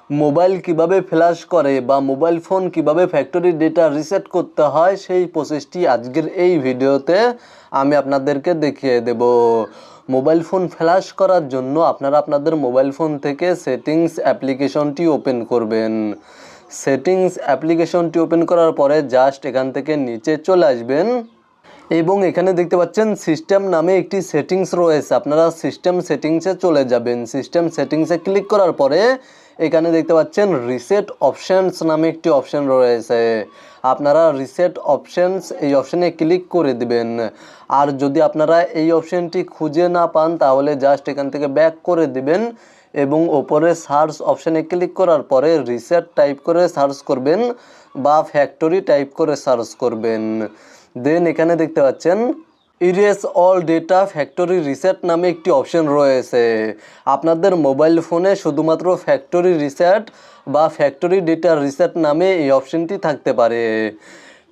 Mobile কিভাবে flash করে বা মোবাইল ফোন কিভাবে ফ্যাক্টরি ডেটা রিসেট করতে হয় সেই প্রসেসটি আজকের এই ভিডিওতে আমি আপনাদেরকে দেখিয়ে দেব। মোবাইল ফোন ফ্ল্যাশ করার জন্য আপনারা আপনাদের মোবাইল ফোন থেকে সেটিংস অ্যাপ্লিকেশনটি ওপেন করবেন। সেটিংস অ্যাপ্লিকেশনটি ওপেন করার পরে জাস্ট এখান থেকে নিচে চলে আসবেন এবং এখানে দেখতে পাচ্ছেন সিস্টেম নামে একটি সেটিংস রয়েছে। আপনারা সিস্টেম সেটিংসে চলে যাবেন। সিস্টেম সেটিংসে ক্লিক করার পরে এখানে দেখতে পাচ্ছেন রিসেট অপশানস নামে একটি অপশান রয়েছে। আপনারা রিসেট অপশানস এই অপশানে ক্লিক করে দিবেন। আর যদি আপনারা এই অপশানটি খুঁজে না পান তাহলে জাস্ট এখান থেকে ব্যাক করে দিবেন এবং ওপরে সার্চ অপশানে ক্লিক করার পরে রিসেট টাইপ করে সার্চ করবেন বা ফ্যাক্টরি টাইপ করে সার্চ করবেন। দেন এখানে দেখতে পাচ্ছেন erase all data factory reset নামে একটি অপশন রয়েছে। আপনাদের মোবাইল ফোনে শুধুমাত্র ফ্যাক্টরি রিসেট বা ফ্যাক্টরি ডেটা রিসেট নামে এই অপশনটি থাকতে পারে।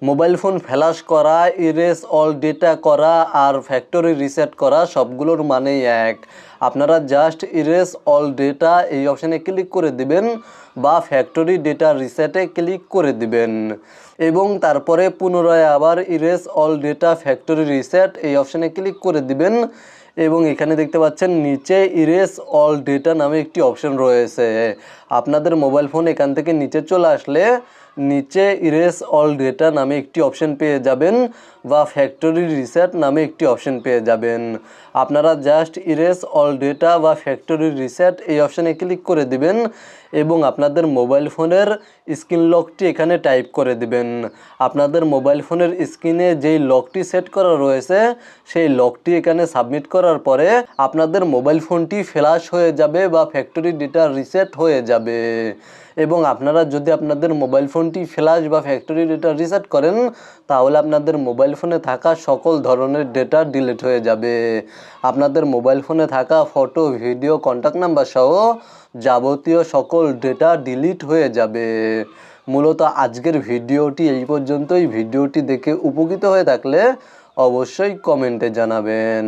মোবাইল ফোন ফ্ল্যাশ করা, ইরেজ অল ডেটা করা আর ফ্যাক্টরি রিসেট করা সবগুলোর মানেই এক। আপনারা জাস্ট ইরেজ অল ডেটা এই অপশানে ক্লিক করে দিবেন বা ফ্যাক্টরি ডেটা রিসেটে ক্লিক করে দিবেন এবং তারপরে পুনরায় আবার erase all data factory reset এই অপশানে ক্লিক করে দিবেন এবং এখানে দেখতে পাচ্ছেন নিচে ইরেজ অল ডেটা নামে একটি অপশন রয়েছে। আপনাদের মোবাইল ফোন এখান থেকে নিচে চলে আসলে নিচে ইরেজ অল ডেটা নামে একটি অপশন পেয়ে যাবেন বা ফ্যাক্টরি রিসেট নামে একটি অপশন পেয়ে যাবেন। আপনারা জাস্ট ইরেজ অল ডেটা বা ফ্যাক্টরি রিসেট এই অপশানে ক্লিক করে দিবেন এবং আপনাদের মোবাইল ফোনের স্ক্রিন লকটি এখানে টাইপ করে দিবেন। আপনাদের মোবাইল ফোনের স্ক্রিনে যেই লকটি সেট করা রয়েছে সেই লকটি এখানে সাবমিট করার পরে আপনাদের মোবাইল ফোনটি ফ্ল্যাশ হয়ে যাবে বা ফ্যাক্টরি ডেটা রিসেট হয়ে যাবে এবং আপনারা যদি আপনাদের মোবাইল ফোনটি ফ্ল্যাশ বা ফ্যাক্টরি ডেটা রিসেট করেন তাহলে আপনাদের মোবাইল ফোনে থাকা সকল ধরনের ডেটা ডিলিট হয়ে যাবে। আপনাদের মোবাইল ফোনে থাকা ফটো, ভিডিও, কন্ট্যাক্ট নাম্বার সহ যাবতীয় সকল ডেটা ডিলিট হয়ে যাবে। মূলত আজকের ভিডিওটি এই পর্যন্তই। ভিডিওটি দেখে উপকৃত হয়ে থাকলে অবশ্যই কমেন্টে জানাবেন।